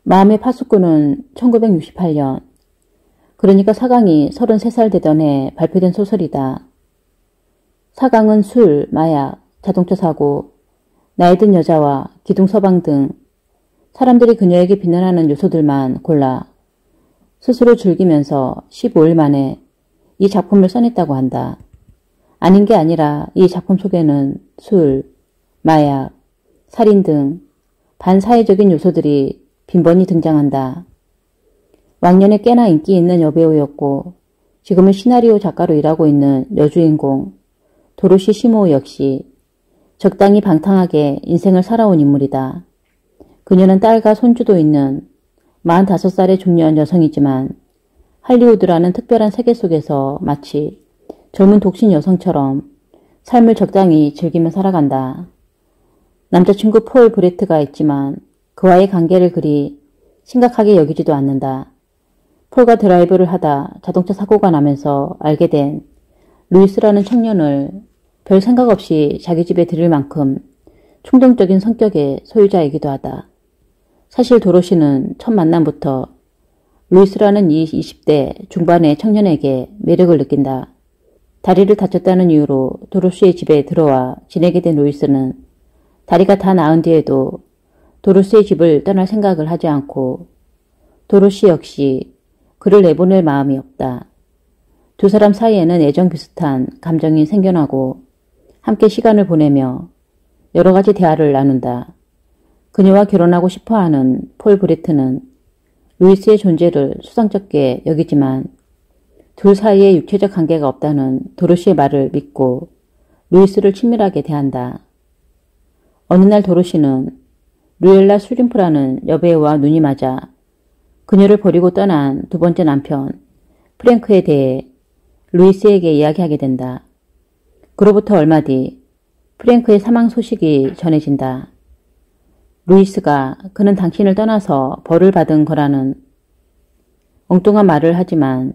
마음의 파수꾼은 1968년, 그러니까 사강이 33살 되던 해 발표된 소설이다. 사강은 술, 마약, 자동차 사고, 나이 든 여자와 기둥 서방 등 사람들이 그녀에게 비난하는 요소들만 골라 스스로 즐기면서 15일 만에 이 작품을 써냈다고 한다. 아닌 게 아니라 이 작품 속에는 술, 마약, 살인 등 반사회적인 요소들이 빈번히 등장한다. 왕년에 꽤나 인기 있는 여배우였고 지금은 시나리오 작가로 일하고 있는 여주인공 도로시 시모우 역시 적당히 방탕하게 인생을 살아온 인물이다. 그녀는 딸과 손주도 있는 45살의 중년 여성이지만 할리우드라는 특별한 세계 속에서 마치 젊은 독신 여성처럼 삶을 적당히 즐기며 살아간다. 남자친구 폴 브레트가 있지만 그와의 관계를 그리 심각하게 여기지도 않는다. 폴과 드라이브를 하다 자동차 사고가 나면서 알게 된 루이스라는 청년을 별 생각 없이 자기 집에 들일 만큼 충동적인 성격의 소유자이기도 하다. 사실 도로시는 첫 만남부터 루이스라는 이 20대 중반의 청년에게 매력을 느낀다. 다리를 다쳤다는 이유로 도로시의 집에 들어와 지내게 된 루이스는 다리가 다 나은 뒤에도 도로시의 집을 떠날 생각을 하지 않고 도로시 역시 그를 내보낼 마음이 없다. 두 사람 사이에는 애정 비슷한 감정이 생겨나고 함께 시간을 보내며 여러 가지 대화를 나눈다. 그녀와 결혼하고 싶어하는 폴 브레트는 루이스의 존재를 수상쩍게 여기지만 둘 사이에 육체적 관계가 없다는 도로시의 말을 믿고 루이스를 친밀하게 대한다. 어느 날 도로시는 루엘라 슈림프라는 여배우와 눈이 맞아 그녀를 버리고 떠난 두 번째 남편 프랭크에 대해 루이스에게 이야기하게 된다. 그로부터 얼마 뒤 프랭크의 사망 소식이 전해진다. 루이스가 그는 당신을 떠나서 벌을 받은 거라는 엉뚱한 말을 하지만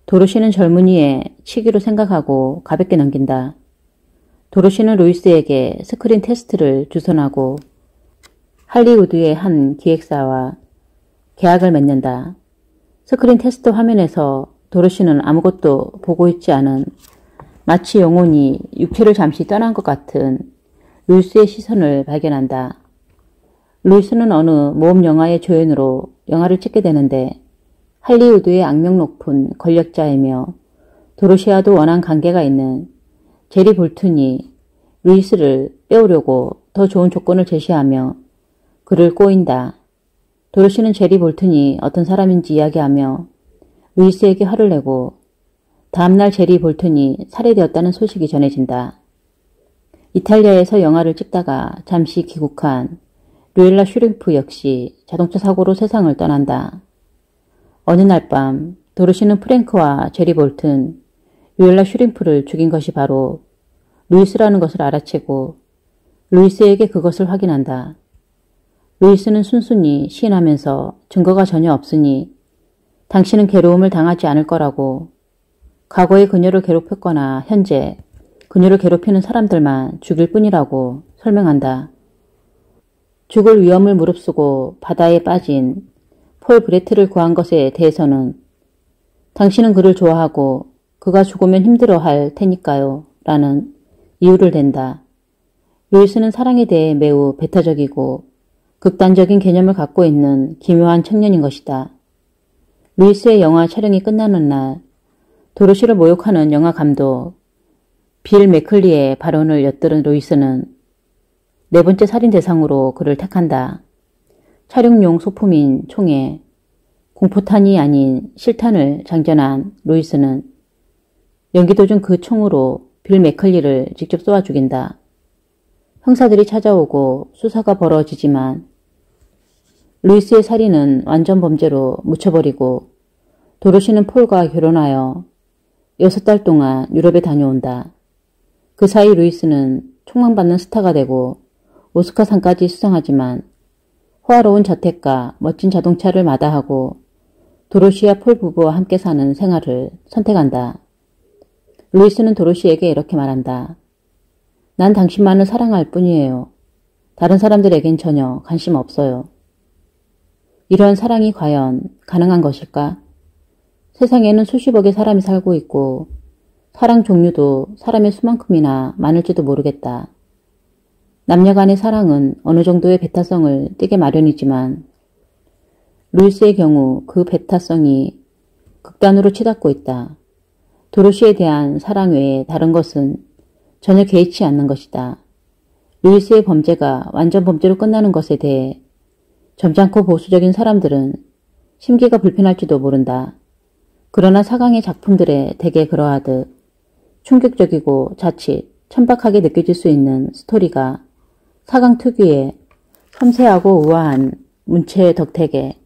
도로시는 젊은이의 치기로 생각하고 가볍게 넘긴다. 도로시는 루이스에게 스크린 테스트를 주선하고 할리우드의 한 기획사와 계약을 맺는다. 스크린 테스트 화면에서 도로시는 아무것도 보고 있지 않은 마치 영혼이 육체를 잠시 떠난 것 같은 루이스의 시선을 발견한다. 루이스는 어느 모험 영화의 조연으로 영화를 찍게 되는데 할리우드의 악명 높은 권력자이며 도로시와도 원한 관계가 있는 제리 볼튼이 루이스를 빼오려고 더 좋은 조건을 제시하며 그를 꼬인다. 도로시는 제리 볼튼이 어떤 사람인지 이야기하며 루이스에게 화를 내고 다음날 제리 볼튼이 살해되었다는 소식이 전해진다. 이탈리아에서 영화를 찍다가 잠시 귀국한 루엘라 슈림프 역시 자동차 사고로 세상을 떠난다. 어느 날 밤 도로시는 프랭크와 제리 볼튼, 루엘라 슈림프를 죽인 것이 바로 루이스라는 것을 알아채고 루이스에게 그것을 확인한다. 루이스는 순순히 시인하면서 증거가 전혀 없으니 당신은 괴로움을 당하지 않을 거라고 과거에 그녀를 괴롭혔거나 현재 그녀를 괴롭히는 사람들만 죽일 뿐이라고 설명한다. 죽을 위험을 무릅쓰고 바다에 빠진 폴 브레트를 구한 것에 대해서는 당신은 그를 좋아하고 그가 죽으면 힘들어할 테니까요 라는 이유를 댄다. 루이스는 사랑에 대해 매우 배타적이고 극단적인 개념을 갖고 있는 기묘한 청년인 것이다. 루이스의 영화 촬영이 끝나는 날 도로시를 모욕하는 영화 감독 빌 맥클리의 발언을 엿들은 루이스는 네 번째 살인 대상으로 그를 택한다. 촬영용 소품인 총에 공포탄이 아닌 실탄을 장전한 루이스는 연기 도중 그 총으로 빌 맥클리를 직접 쏘아 죽인다. 형사들이 찾아오고 수사가 벌어지지만 루이스의 살인은 완전 범죄로 묻혀버리고 도로시는 폴과 결혼하여 6달 동안 유럽에 다녀온다. 그 사이 루이스는 촉망받는 스타가 되고 오스카상까지 수상하지만 호화로운 저택과 멋진 자동차를 마다하고 도로시와 폴 부부와 함께 사는 생활을 선택한다. 루이스는 도로시에게 이렇게 말한다. 난 당신만을 사랑할 뿐이에요. 다른 사람들에겐 전혀 관심 없어요. 이런 사랑이 과연 가능한 것일까? 세상에는 수십억의 사람이 살고 있고 사랑 종류도 사람의 수만큼이나 많을지도 모르겠다. 남녀 간의 사랑은 어느 정도의 배타성을 띠게 마련이지만 루이스의 경우 그 배타성이 극단으로 치닫고 있다. 도로시에 대한 사랑 외에 다른 것은 전혀 개의치 않는 것이다. 루이스의 범죄가 완전 범죄로 끝나는 것에 대해 점잖고 보수적인 사람들은 심기가 불편할지도 모른다. 그러나 사강의 작품들에 대개 그러하듯 충격적이고 자칫 천박하게 느껴질 수 있는 스토리가 사강 특유의 섬세하고 우아한 문체의 덕택에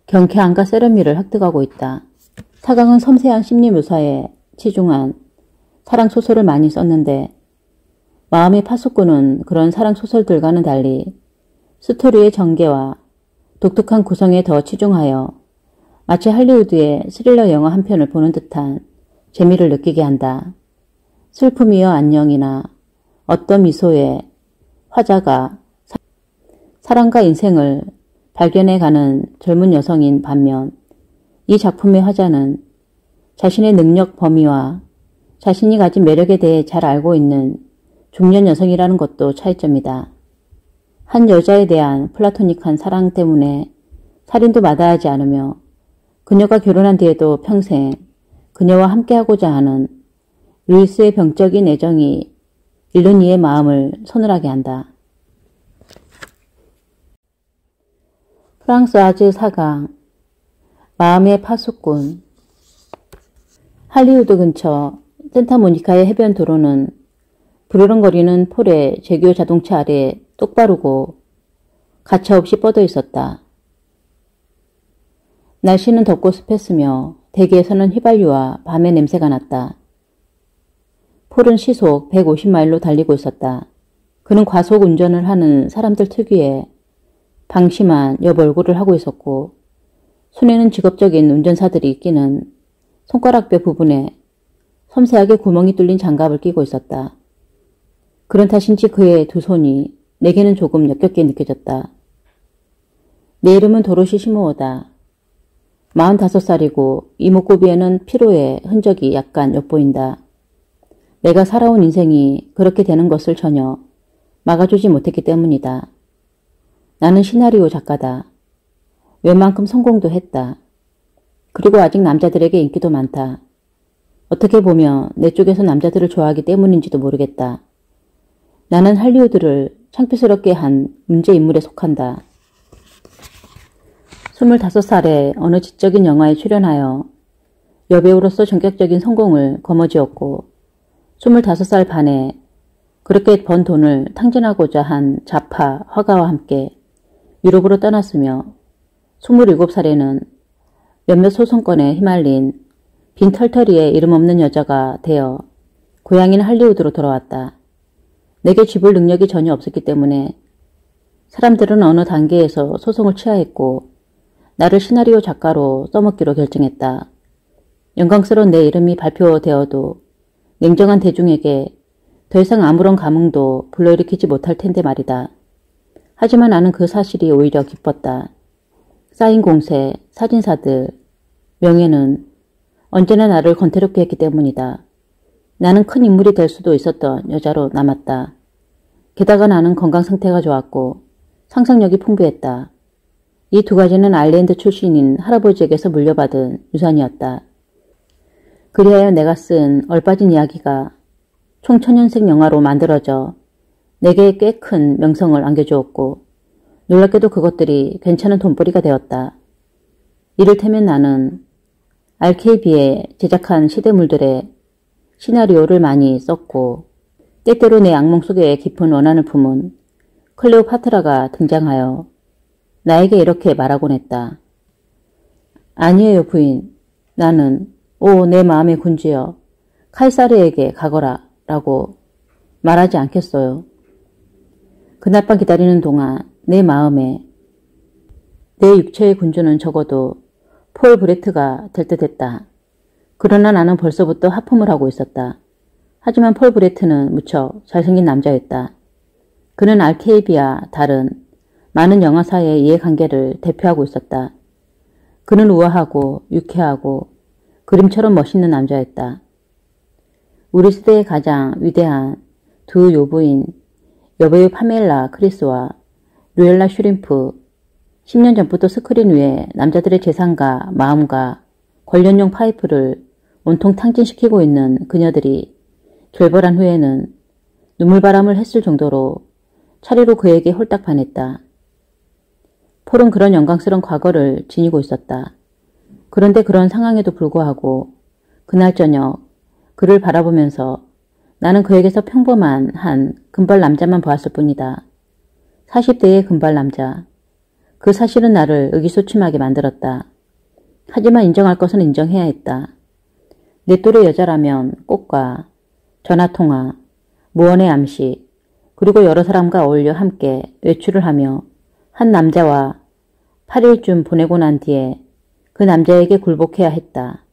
경쾌함과 세련미를 획득하고 있다. 사강은 섬세한 심리 묘사에 치중한 사랑 소설을 많이 썼는데 마음의 파수꾼은 그런 사랑 소설들과는 달리 스토리의 전개와 독특한 구성에 더 치중하여 마치 할리우드의 스릴러 영화 한 편을 보는 듯한 재미를 느끼게 한다. 슬픔이여 안녕이나 어떤 미소의 화자가 사랑과 인생을 발견해가는 젊은 여성인 반면 이 작품의 화자는 자신의 능력 범위와 자신이 가진 매력에 대해 잘 알고 있는 중년 여성이라는 것도 차이점이다. 한 여자에 대한 플라토닉한 사랑 때문에 살인도 마다하지 않으며 그녀가 결혼한 뒤에도 평생 그녀와 함께하고자 하는 루이스의 병적인 애정이 잃는 이의 마음을 서늘하게 한다. 프랑스아즈 4강 마음의 파수꾼. 할리우드 근처 센타모니카의 해변 도로는 부르릉거리는 폴의 제규 자동차 아래 똑바르고 가차없이 뻗어 있었다. 날씨는 덥고 습했으며 대기에서는 휘발유와 밤의 냄새가 났다. 폴은 시속 150마일로 달리고 있었다. 그는 과속 운전을 하는 사람들 특유의 방심한 여벌구를 하고 있었고 손에는 직업적인 운전사들이 끼는 손가락뼈 부분에 섬세하게 구멍이 뚫린 장갑을 끼고 있었다. 그런 탓인지 그의 두 손이 내게는 조금 역겹게 느껴졌다. 내 이름은 도로시 시모어다. 45살이고 이목구비에는 피로의 흔적이 약간 엿보인다. 내가 살아온 인생이 그렇게 되는 것을 전혀 막아주지 못했기 때문이다. 나는 시나리오 작가다. 웬만큼 성공도 했다. 그리고 아직 남자들에게 인기도 많다. 어떻게 보면 내 쪽에서 남자들을 좋아하기 때문인지도 모르겠다. 나는 할리우드를 창피스럽게 한 문제인물에 속한다. 25살에 어느 지적인 영화에 출연하여 여배우로서 전격적인 성공을 거머쥐었고 25살 반에 그렇게 번 돈을 탕진하고자 한 좌파 화가와 함께 유럽으로 떠났으며 27살에는 몇몇 소송권에 휘말린 빈털터리에 이름 없는 여자가 되어 고향인 할리우드로 돌아왔다. 내게 쥐볼 능력이 전혀 없었기 때문에 사람들은 어느 단계에서 소송을 취하했고 나를 시나리오 작가로 써먹기로 결정했다. 영광스러운 내 이름이 발표되어도 냉정한 대중에게 더 이상 아무런 감흥도 불러일으키지 못할 텐데 말이다. 하지만 나는 그 사실이 오히려 기뻤다. 쌓인 공세, 사진사들, 명예는 언제나 나를 건태롭게 했기 때문이다. 나는 큰 인물이 될 수도 있었던 여자로 남았다. 게다가 나는 건강 상태가 좋았고 상상력이 풍부했다. 이 두 가지는 아일랜드 출신인 할아버지에게서 물려받은 유산이었다. 그리하여 내가 쓴 얼빠진 이야기가 총천연색 영화로 만들어져 내게 꽤 큰 명성을 안겨주었고 놀랍게도 그것들이 괜찮은 돈벌이가 되었다. 이를테면 나는 RKB에 제작한 시대물들의 시나리오를 많이 썼고 때때로 내 악몽 속에 깊은 원한을 품은 클레오파트라가 등장하여 나에게 이렇게 말하곤 했다. 아니에요 부인. 나는 오 내 마음의 군주여 카이사르에게 가거라 라고 말하지 않겠어요. 그날 밤 기다리는 동안 내 마음에 내 육체의 군주는 적어도 폴 브레트가 될 듯했다. 그러나 나는 벌써부터 하품을 하고 있었다. 하지만 폴 브레트는 무척 잘생긴 남자였다. 그는 RKB와 다른 많은 영화사의 이해관계를 대표하고 있었다. 그는 우아하고 유쾌하고 그림처럼 멋있는 남자였다. 우리 시대의 가장 위대한 두 요부인 여배우 파멜라 크리스와 루엘라 슈림프, 10년 전부터 스크린 위에 남자들의 재산과 마음과 관련용 파이프를 온통 탕진시키고 있는 그녀들이 결별한 후에는 눈물바람을 했을 정도로 차례로 그에게 홀딱 반했다. 폴은 그런 영광스러운 과거를 지니고 있었다. 그런데 그런 상황에도 불구하고 그날 저녁 그를 바라보면서 나는 그에게서 평범한 한 금발 남자만 보았을 뿐이다. 40대의 금발 남자. 그 사실은 나를 의기소침하게 만들었다. 하지만 인정할 것은 인정해야 했다. 내 또래 여자라면 꽃과 전화통화, 무언의 암시, 그리고 여러 사람과 어울려 함께 외출을 하며 한 남자와 8일쯤 보내고 난 뒤에 그 남자에게 굴복해야 했다.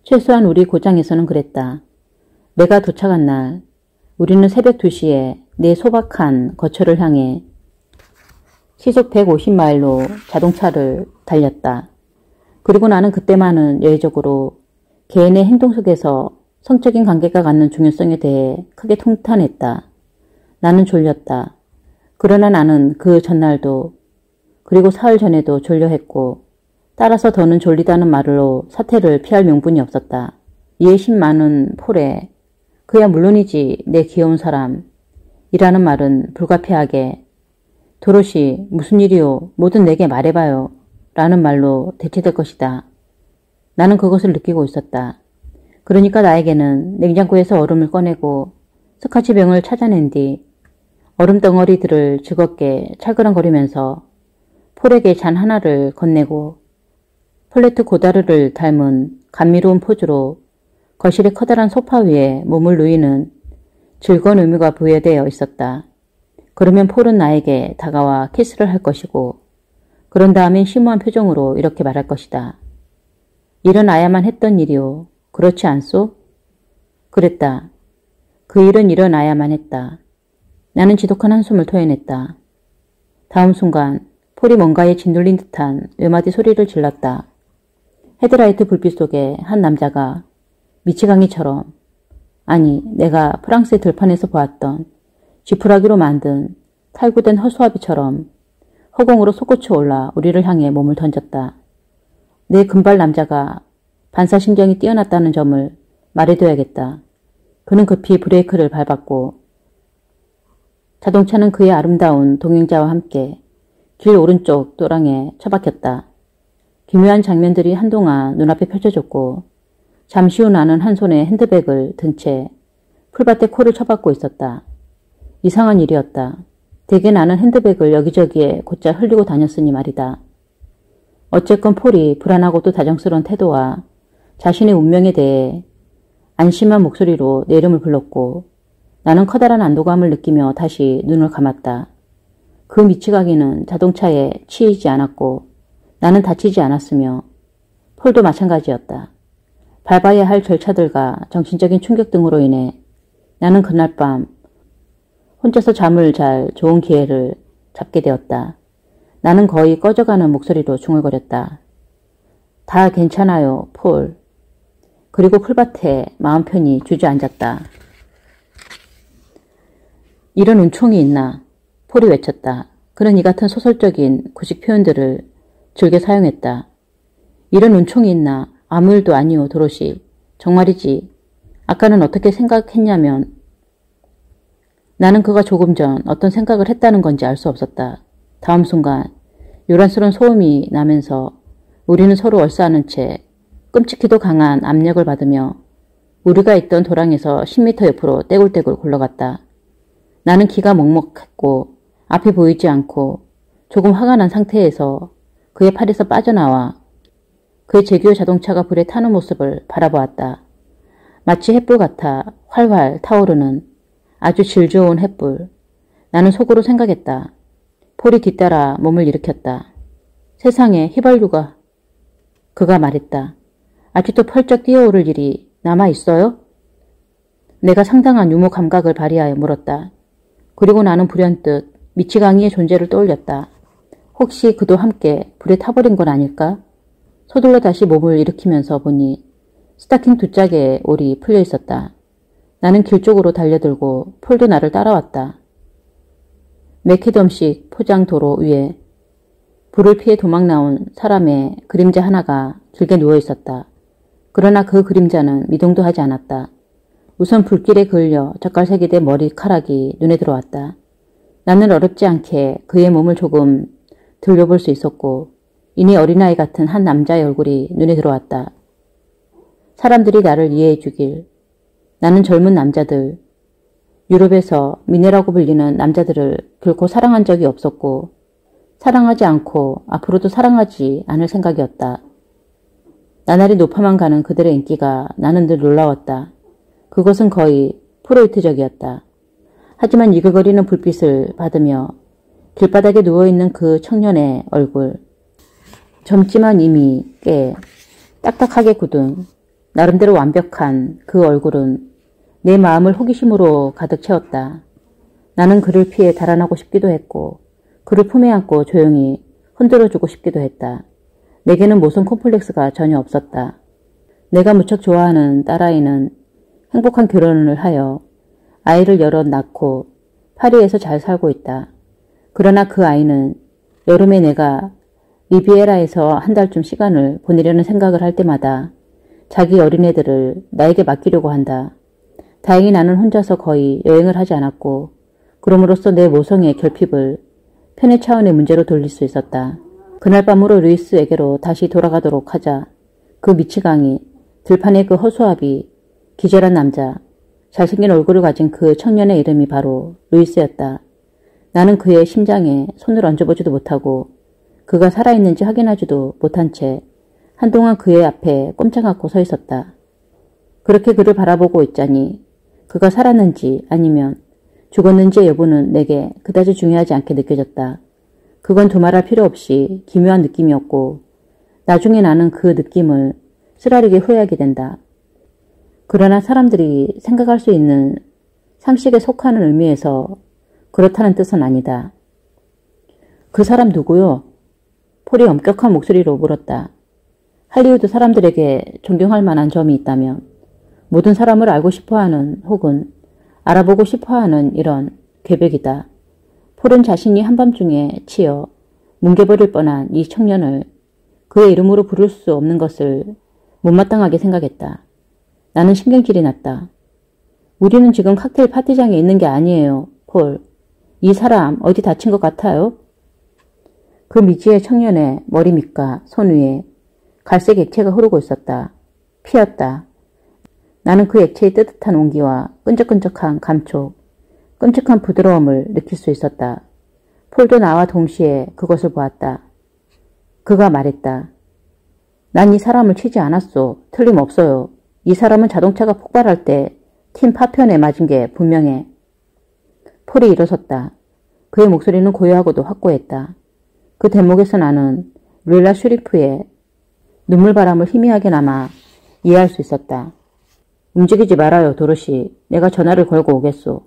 최소한 우리 고장에서는 그랬다. 내가 도착한 날 우리는 새벽 2시에 내 소박한 거처를 향해 시속 150마일로 자동차를 달렸다. 그리고 나는 그때만은 예외적으로 개인의 행동 속에서 성적인 관계가 갖는 중요성에 대해 크게 통탄했다. 나는 졸렸다. 그러나 나는 그 전날도 그리고 사흘 전에도 졸려했고 따라서 더는 졸리다는 말로 사태를 피할 명분이 없었다. 예심 많은 폴에 그야 물론이지 내 귀여운 사람 이라는 말은 불가피하게 도로시 무슨 일이요 뭐든 내게 말해봐요 라는 말로 대체될 것이다. 나는 그것을 느끼고 있었다. 그러니까 나에게는 냉장고에서 얼음을 꺼내고 스카치병을 찾아낸 뒤 얼음 덩어리들을 즐겁게 찰그랑거리면서 폴에게 잔 하나를 건네고 폴레트 고다르를 닮은 감미로운 포즈로 거실의 커다란 소파 위에 몸을 누이는 즐거운 의미가 부여되어 있었다. 그러면 폴은 나에게 다가와 키스를 할 것이고 그런 다음엔 심오한 표정으로 이렇게 말할 것이다. 일어나야만 했던 일이오. 그렇지 않소? 그랬다. 그 일은 일어나야만 했다. 나는 지독한 한숨을 토해냈다. 다음 순간 폴이 뭔가에 짓눌린 듯한 외마디 소리를 질렀다. 헤드라이트 불빛 속에 한 남자가 미치광이처럼 아니 내가 프랑스의 들판에서 보았던 지푸라기로 만든 탈구된 허수아비처럼 허공으로 솟구쳐 올라 우리를 향해 몸을 던졌다. 내 금발 남자가 반사신경이 뛰어났다는 점을 말해둬야겠다. 그는 급히 브레이크를 밟았고 자동차는 그의 아름다운 동행자와 함께 길 오른쪽 도랑에 처박혔다. 기묘한 장면들이 한동안 눈앞에 펼쳐졌고 잠시 후 나는 한 손에 핸드백을 든 채 풀밭에 코를 쳐박고 있었다. 이상한 일이었다. 대개 나는 핸드백을 여기저기에 곧잘 흘리고 다녔으니 말이다. 어쨌건 폴이 불안하고도 다정스러운 태도와 자신의 운명에 대해 안심한 목소리로 내 이름을 불렀고 나는 커다란 안도감을 느끼며 다시 눈을 감았다. 그 미치광이는 자동차에 치이지 않았고 나는 다치지 않았으며 폴도 마찬가지였다. 밟아야 할 절차들과 정신적인 충격 등으로 인해 나는 그날 밤 혼자서 잠을 잘 좋은 기회를 잡게 되었다. 나는 거의 꺼져가는 목소리로 중얼거렸다. 다 괜찮아요, 폴. 그리고 풀밭에 마음 편히 주저앉았다. 이런 운총이 있나? 폴이 외쳤다. 그는 이 같은 소설적인 구식 표현들을 즐겨 사용했다. 이런 운총이 있나? 아무 일도 아니오, 도로시. 정말이지. 아까는 어떻게 생각했냐면 나는 그가 조금 전 어떤 생각을 했다는 건지 알 수 없었다. 다음 순간 요란스러운 소음이 나면서 우리는 서로 얼싸안은 채 끔찍히도 강한 압력을 받으며 우리가 있던 도랑에서 10m 옆으로 떼굴떼굴 굴러갔다. 나는 기가 먹먹했고 앞이 보이지 않고 조금 화가 난 상태에서 그의 팔에서 빠져나와 그의 제규어 자동차가 불에 타는 모습을 바라보았다. 마치 햇불 같아 활활 타오르는 아주 질 좋은 햇불. 나는 속으로 생각했다. 폴이 뒤따라 몸을 일으켰다. 세상에 휘발유가. 그가 말했다. 아직도 펄쩍 뛰어오를 일이 남아있어요? 내가 상당한 유머 감각을 발휘하여 물었다. 그리고 나는 불현듯 미치광이의 존재를 떠올렸다. 혹시 그도 함께 불에 타버린 건 아닐까? 서둘러 다시 몸을 일으키면서 보니 스타킹 두 짝에 올이 풀려 있었다. 나는 길 쪽으로 달려들고 폴도 나를 따라왔다. 맥히덤식 포장 도로 위에 불을 피해 도망 나온 사람의 그림자 하나가 길게 누워 있었다. 그러나 그 그림자는 미동도 하지 않았다. 우선 불길에 그을려 젓갈색이 된 머리카락이 눈에 들어왔다. 나는 어렵지 않게 그의 몸을 조금 들여볼 수 있었고 이내 어린아이 같은 한 남자의 얼굴이 눈에 들어왔다. 사람들이 나를 이해해 주길. 나는 젊은 남자들, 유럽에서 미네라고 불리는 남자들을 결코 사랑한 적이 없었고 사랑하지 않고 앞으로도 사랑하지 않을 생각이었다. 나날이 높아만 가는 그들의 인기가 나는 늘 놀라웠다. 그것은 거의 프로이트적이었다. 하지만 이글거리는 불빛을 받으며 길바닥에 누워있는 그 청년의 얼굴, 젊지만 이미 꽤 딱딱하게 굳은 나름대로 완벽한 그 얼굴은 내 마음을 호기심으로 가득 채웠다. 나는 그를 피해 달아나고 싶기도 했고 그를 품에 안고 조용히 흔들어주고 싶기도 했다. 내게는 모성 콤플렉스가 전혀 없었다. 내가 무척 좋아하는 딸아이는 행복한 결혼을 하여 아이를 여럿 낳고 파리에서 잘 살고 있다. 그러나 그 아이는 여름에 내가 리비에라에서 한 달쯤 시간을 보내려는 생각을 할 때마다 자기 어린애들을 나에게 맡기려고 한다. 다행히 나는 혼자서 거의 여행을 하지 않았고 그럼으로써 내 모성의 결핍을 편의 차원의 문제로 돌릴 수 있었다. 그날 밤으로 루이스에게로 다시 돌아가도록 하자 그 미치광이, 들판의 그 허수아비, 기절한 남자, 잘생긴 얼굴을 가진 그 청년의 이름이 바로 루이스였다. 나는 그의 심장에 손을 얹어보지도 못하고 그가 살아있는지 확인하지도 못한 채 한동안 그의 앞에 꼼짝 않고 서 있었다. 그렇게 그를 바라보고 있자니 그가 살았는지 아니면 죽었는지의 여부는 내게 그다지 중요하지 않게 느껴졌다. 그건 두말할 필요 없이 기묘한 느낌이었고 나중에 나는 그 느낌을 쓰라리게 후회하게 된다. 그러나 사람들이 생각할 수 있는 상식에 속하는 의미에서 그렇다는 뜻은 아니다. 그 사람 누구요? 폴이 엄격한 목소리로 물었다. 할리우드 사람들에게 존경할 만한 점이 있다면 모든 사람을 알고 싶어하는 혹은 알아보고 싶어하는 이런 괴백이다. 폴은 자신이 한밤중에 치여 뭉개버릴 뻔한 이 청년을 그의 이름으로 부를 수 없는 것을 못마땅하게 생각했다. 나는 신경질이 났다. 우리는 지금 칵테일 파티장에 있는 게 아니에요, 폴. 이 사람 어디 다친 것 같아요? 그 미지의 청년의 머리 밑과 손 위에 갈색 액체가 흐르고 있었다. 피였다. 나는 그 액체의 뜨뜻한 온기와 끈적끈적한 감촉, 끔찍한 부드러움을 느낄 수 있었다. 폴도 나와 동시에 그것을 보았다. 그가 말했다. 난 이 사람을 치지 않았소. 틀림없어요. 이 사람은 자동차가 폭발할 때 팀 파편에 맞은 게 분명해. 폴이 일어섰다. 그의 목소리는 고요하고도 확고했다. 그 대목에서 나는 릴라 슈리프의 눈물바람을 희미하게나마 이해할 수 있었다. 움직이지 말아요, 도로시. 내가 전화를 걸고 오겠소.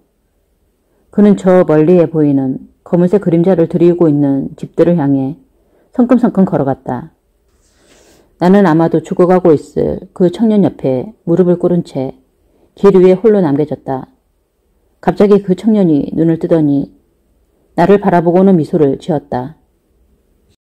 그는 저 멀리에 보이는 검은색 그림자를 들이우고 있는 집들을 향해 성큼성큼 걸어갔다. 나는 아마도 죽어가고 있을 그 청년 옆에 무릎을 꿇은 채 길 위에 홀로 남겨졌다. 갑자기 그 청년이 눈을 뜨더니 나를 바라보고는 미소를 지었다.